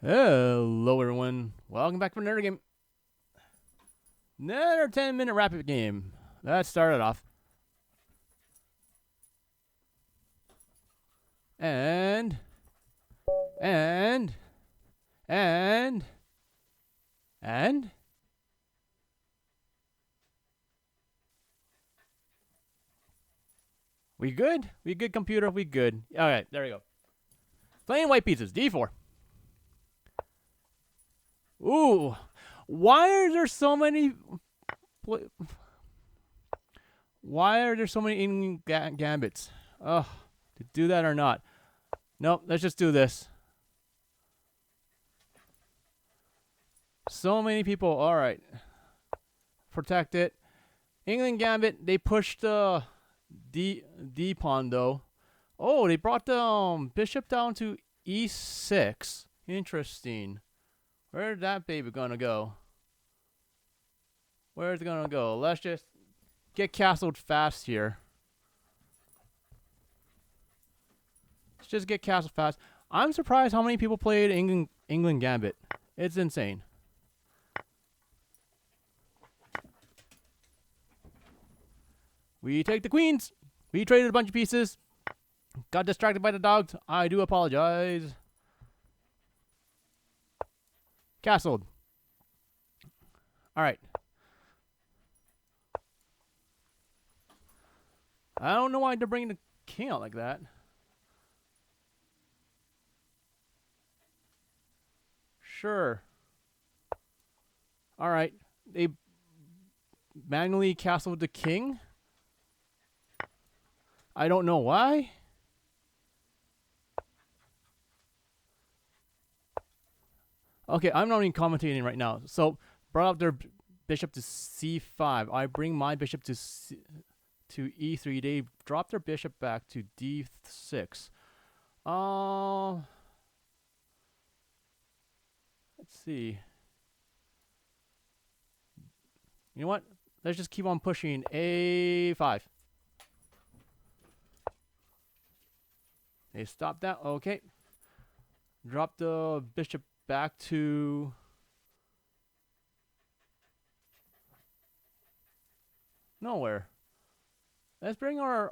Hello everyone, welcome back for another game. Another 10-minute rapid game. That started off. And we good? We good, computer? We good. Alright, there we go. Plain white pizzas, D4. Ooh, why are there so many Englund Gambits? Ugh, to do that or not. Nope, let's just do this. So many people. Alright. Protect it. Englund Gambit, they pushed the D pawn though. Oh, they brought the bishop down to E6. Interesting. Where's that baby gonna go? Where's it gonna go? Let's just get castled fast here. Let's just get castled fast. I'm surprised how many people played Englund Gambit. It's insane. We take the queens. We traded a bunch of pieces. Got distracted by the dogs. I do apologize. Castled. Alright. I don't know why they're bringing the king out like that. Sure. Alright. They manually castled the king. I don't know why. Okay, I'm not even commentating right now. So, brought up their bishop to C5. I bring my bishop to E3. They drop their bishop back to D6. Let's see. You know what? Let's just keep on pushing A5. They stopped that. Okay. Drop the bishop back to nowhere. Let's bring our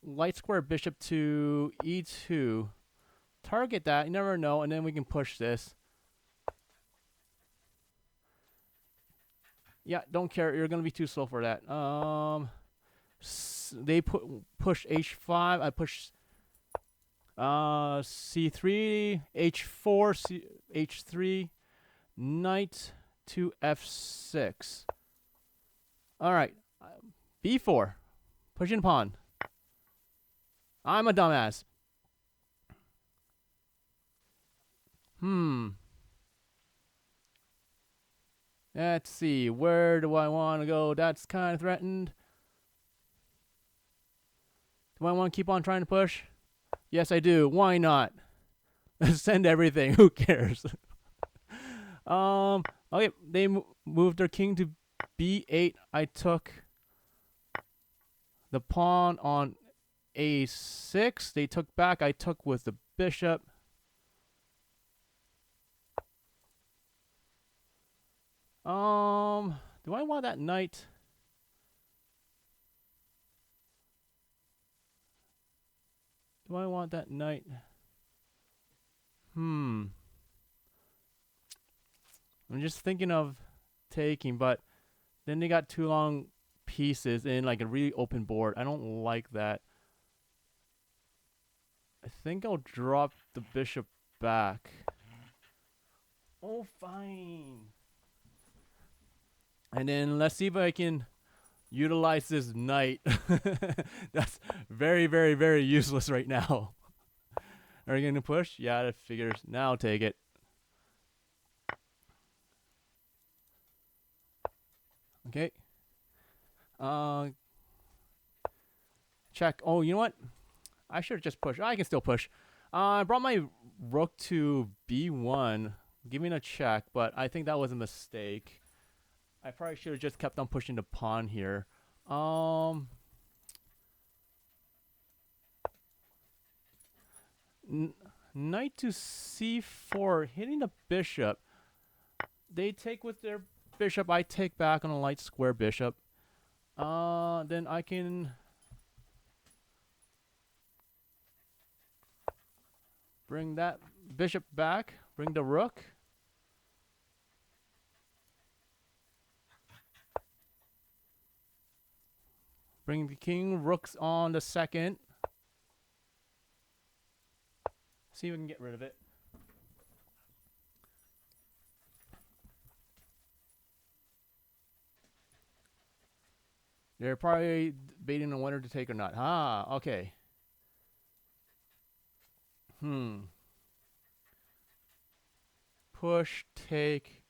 light square bishop to E2. Target that. You never know. And then we can push this. Yeah, don't care. You're going to be too slow for that. They push H5. I push C3, H4, H3, knight to F6. Alright. B4. Pushing pawn. I'm a dumbass. Let's see. Where do I want to go? That's kind of threatened. Do I want to keep on trying to push? Yes, I do. Why not? Send everything. Who cares? Okay, they moved their king to B8. I took the pawn on A6. They took back. I took with the bishop. Do I want that knight? Do I want that knight? I'm just thinking of taking, but then they got two long pieces in like a really open board. I don't like that. I think I'll drop the bishop back. Oh, fine. And then let's see if I can utilize this knight. That's very, very, very useless right now. Are you going to push? Yeah, that figures. Now take it. Okay. Check. Oh, you know what? I should have just pushed. I can still push. I brought my rook to B1, giving a check, but I think that was a mistake. I probably should have just kept on pushing the pawn here. Knight to c4, hitting the bishop. They take with their bishop. I take back on a light square bishop. Then I can bring that bishop back. Bring the rook. Bring the king. Rooks on the second. See if we can get rid of it. They're probably debating on whether to take or not. Ah, okay. Push, take,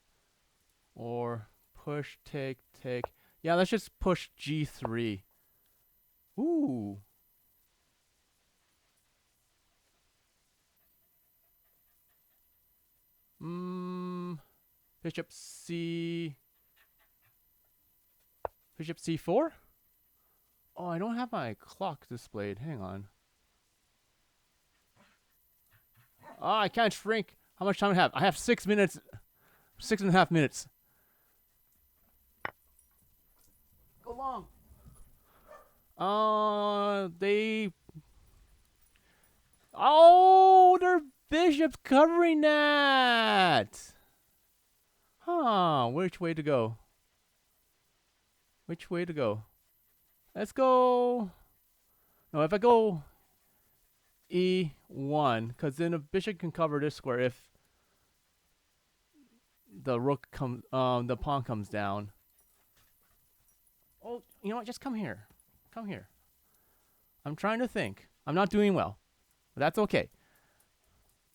or push, take, take. Yeah, let's just push g3. Ooh. Bishop c. Bishop c4? Oh, I don't have my clock displayed. Hang on. Oh, I can't shrink. How much time do I have? I have 6 minutes. 6.5 minutes. Go long. They. Oh, their bishop's covering that. Huh, which way to go? Which way to go? Let's go. No, if I go e1, because then a bishop can cover this square if the rook comes, the pawn comes down. Oh, you know what? Just come here. Come here. I'm trying to think. I'm not doing well, but that's okay.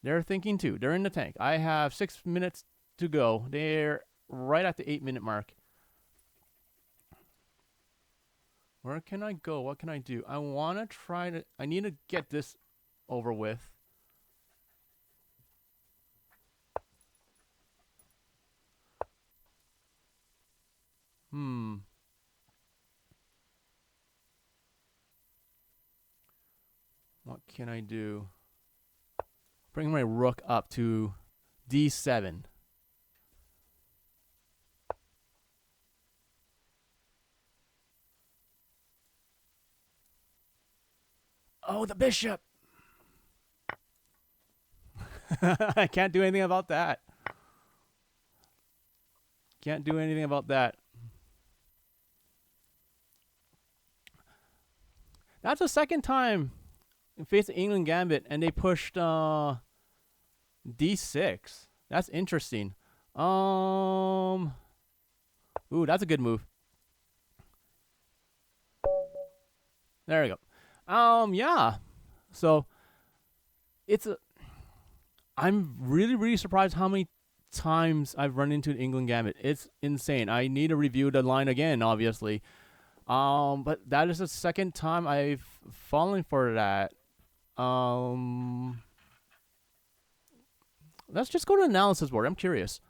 They're thinking too. They're in the tank. I have 6 minutes to go. They're right at the 8-minute mark. Where can I go? What can I do? I want to try to... I need to get this over with. What can I do? Bring my rook up to d7. Oh, the bishop! I can't do anything about that. Can't do anything about that. That's the second time we faced the Englund Gambit and they pushed d6. That's interesting. Ooh, that's a good move. There we go. Yeah. So I'm really surprised how many times I've run into an Englund Gambit. It's insane. I need to review the line again, obviously. But that is the second time I've fallen for that. Let's just go to analysis board. I'm curious.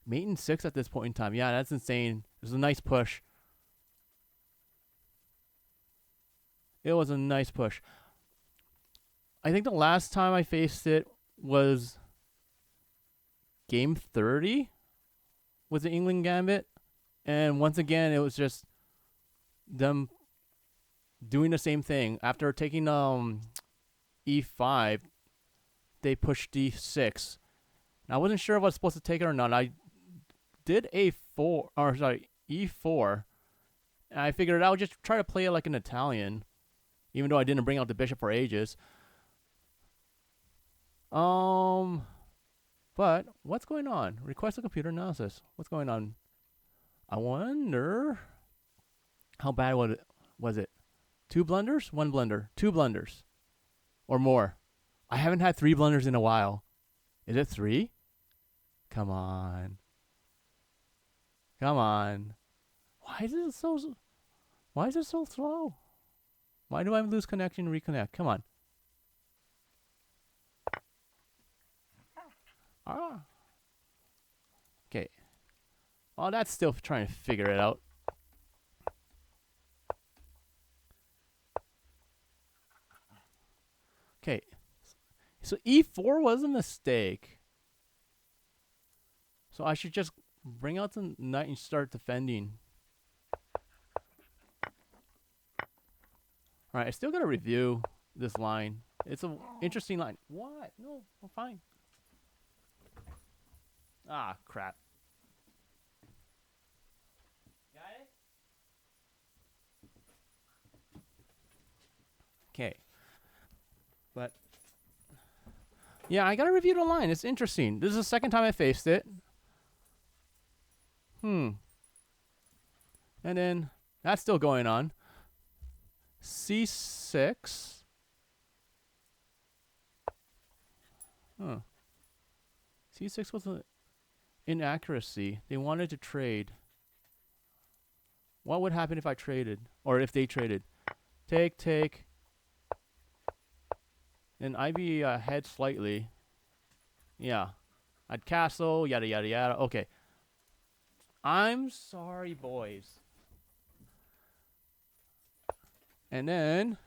Mate in 6 at this point in time. Yeah, that's insane. It was a nice push. It was a nice push. I think the last time I faced it was game 30 with the Englund Gambit. And once again, it was just them doing the same thing. After taking e5, they pushed d6. And I wasn't sure if I was supposed to take it or not. I did e4. And I figured I would just try to play it like an Italian, even though I didn't bring out the bishop for ages. But what's going on? Request a computer analysis. What's going on? I wonder how bad was it? 2 blunders? 1 blunder? 2 blunders? Or more? I haven't had 3 blunders in a while. Is it 3? Come on. Come on. Why is it so slow? Why do I lose connection and reconnect? Come on. Okay. Well, that's still trying to figure it out. Okay. So e4 was a mistake. So I should just bring out the knight and start defending. Alright, I still gotta review this line. It's an interesting line. What? No, we're fine. Ah, crap. Got it? Okay. But, yeah, I gotta review the line. It's interesting. This is the second time I faced it. And then, that's still going on. C6. Huh. C6 was an inaccuracy. They wanted to trade. What would happen if I traded? Or if they traded? Take. Then I'd be ahead slightly. Yeah. I'd castle, yada yada yada. Okay. I'm sorry, boys. And then,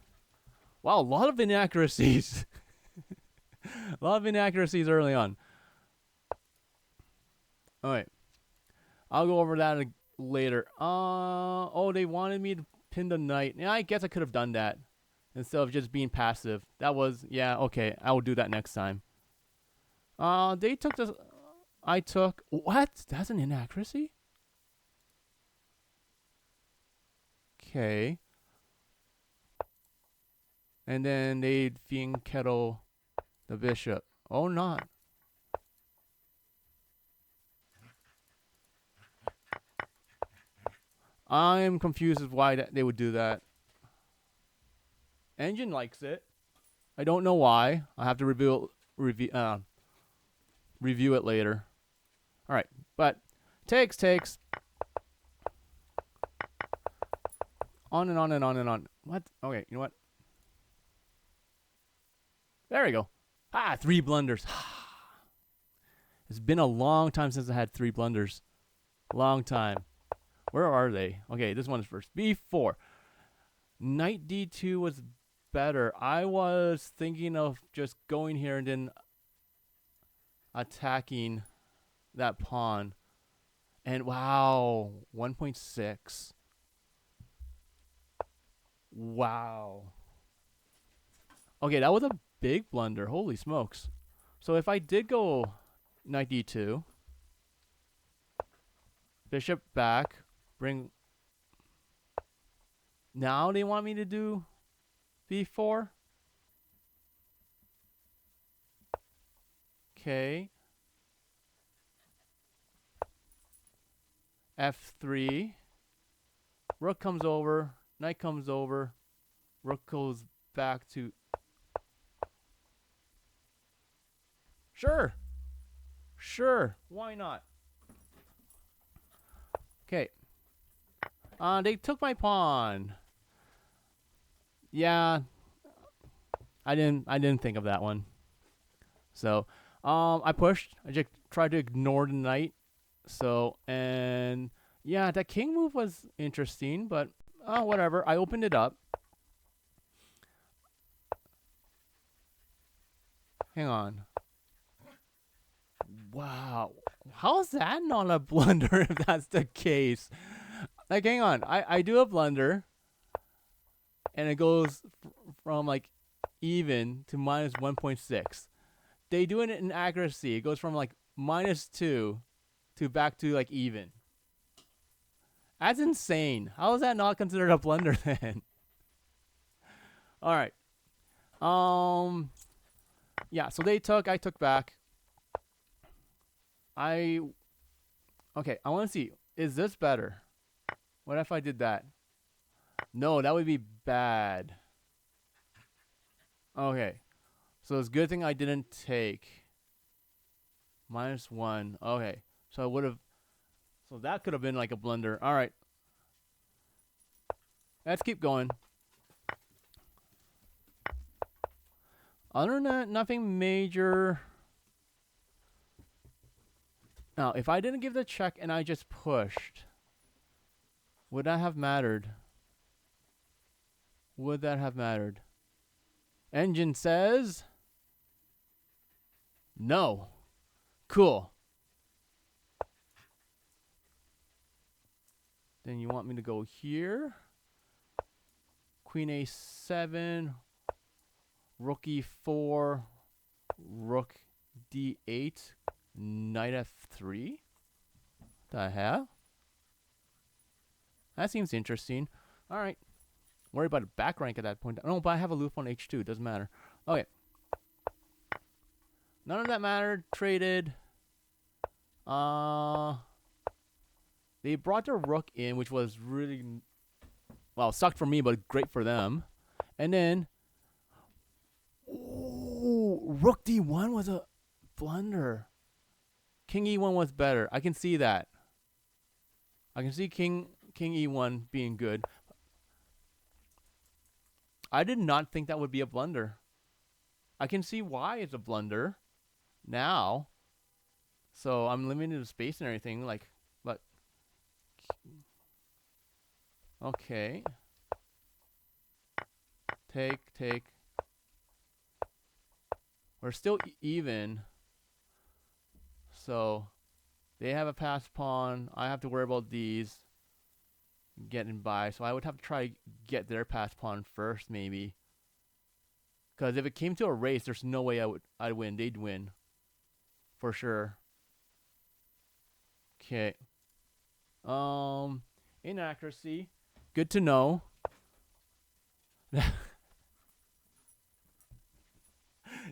wow, a lot of inaccuracies. A lot of inaccuracies early on. Alright. I'll go over that later. Oh, they wanted me to pin the knight. Yeah, I guess I could have done that. Instead of just being passive. That was, yeah, okay. I will do that next time. They took the... I took... What? That's an inaccuracy? Okay. And then they'd fiend kettle the bishop. Oh, not. I'm confused as why they would do that. Engine likes it. I don't know why. I'll have to review it later. All right, but takes. On and on and on and on. What? Okay, you know what? There we go. 3 blunders. It's been a long time since I had 3 blunders. Long time. Where are they? Okay, this one is first. B4. Knight D2 was better. I was thinking of just going here and then attacking that pawn. And wow, 1.6. Wow. Okay, that was a big blunder. Holy smokes. So if I did go knight d2, bishop back, bring... Now they want me to do b4? Okay. f3. Rook comes over. Knight comes over. Rook goes back to... Sure. Why not? Okay. They took my pawn. Yeah. I didn't think of that one. So, I pushed. I just tried to ignore the knight. So, and yeah, that king move was interesting, but whatever. I opened it up. Hang on. Wow. How's that not a blunder if that's the case? Like, hang on. I do a blunder, and it goes from, like, even to minus 1.6. They do it in accuracy. It goes from, like, -2 to back to, like, even. That's insane. How is that not considered a blunder then? All right. Yeah, so they took, I took back. Okay, I want to see. Is this better? What if I did that? No, that would be bad. Okay. So it's a good thing I didn't take. -1. Okay. So I would have... So that could have been like a blunder. All right. Let's keep going. Other than that, nothing major. Now, if I didn't give the check and I just pushed, would that have mattered? Would that have mattered? Engine says no. Cool. Then you want me to go here. Queen A7. Rook E4. Rook D8. Knight F3. The hell? That seems interesting. Alright. Worry about a back rank at that point. No, but I have a loop on H2. Doesn't matter. Okay. None of that mattered. Traded. They brought their rook in, which was really, well, sucked for me, but great for them. And then, ooh, rook D1 was a blunder. King E1 was better. I can see that. I can see King E1 being good. I did not think that would be a blunder. I can see why it's a blunder now. So I'm limited to space and everything, like, but okay. Take. We're still even. So they have a passed pawn. I have to worry about these getting by. So I would have to try to get their passed pawn first, maybe. Because if it came to a race, there's no way I'd win. They'd win. For sure. Okay. Inaccuracy. Good to know.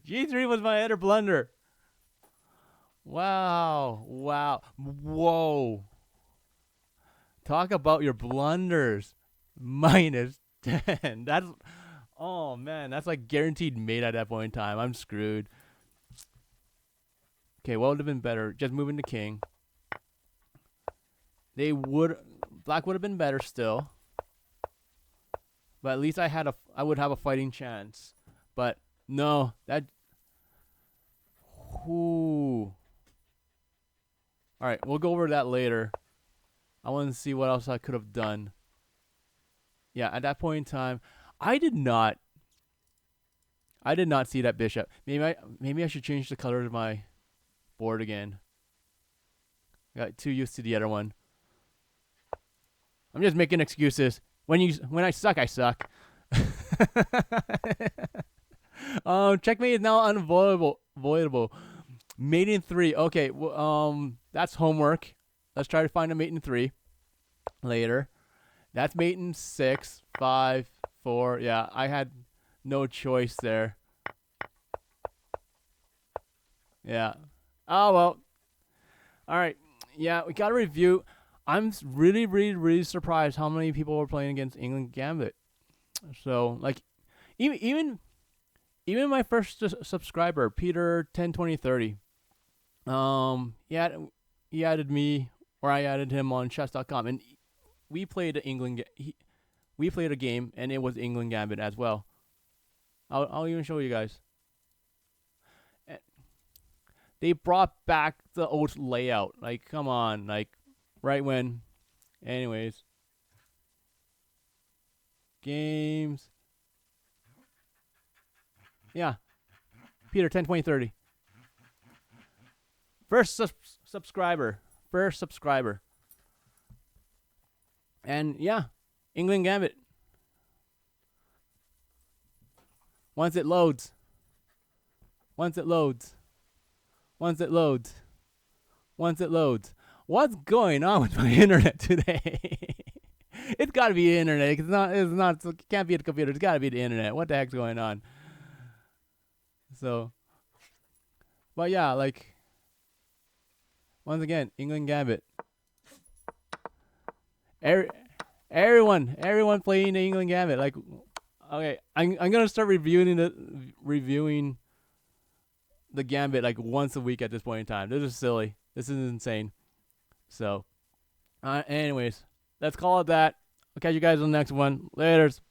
G3 was my utter blunder. Wow. Whoa. Talk about your blunders. -10. That's, oh man, that's like guaranteed mate at that point in time. I'm screwed. Okay, what would have been better? Just moving to king. Black would have been better still. But at least I would have a fighting chance. But no, that. Ooh. All right, we'll go over that later. I want to see what else I could have done. Yeah, at that point in time, I did not see that bishop. Maybe I should change the color of my board again. I got too used to the other one. I'm just making excuses. When I suck, I suck. Checkmate is now unavoidable. Mate in 3. Okay, that's homework. Let's try to find a mate in 3 later. That's mate in 6, 5, 4. Yeah, I had no choice there. Yeah. Oh, well. All right. Yeah, we got to review. I'm really surprised how many people were playing against Englund Gambit. So, like, even my first subscriber, Peter 102030, he added me, or I added him on chess.com, and we played a game, and it was Englund Gambit as well. I'll even show you guys. They brought back the old layout. Like, come on, like, right when. Anyways. Games. Yeah. Peter 102030. First subscriber. And yeah, Englund Gambit. Once it loads. What's going on with my internet today? It's got to be the internet. It can't be the computer. It's got to be the internet. What the heck's going on? So, but yeah, like, once again, Englund Gambit. Everyone playing the Englund Gambit. Like, okay, I'm gonna start reviewing the Gambit like once a week at this point in time. This is silly. This is insane. So, anyways, let's call it that. I'll catch you guys on the next one. Laters.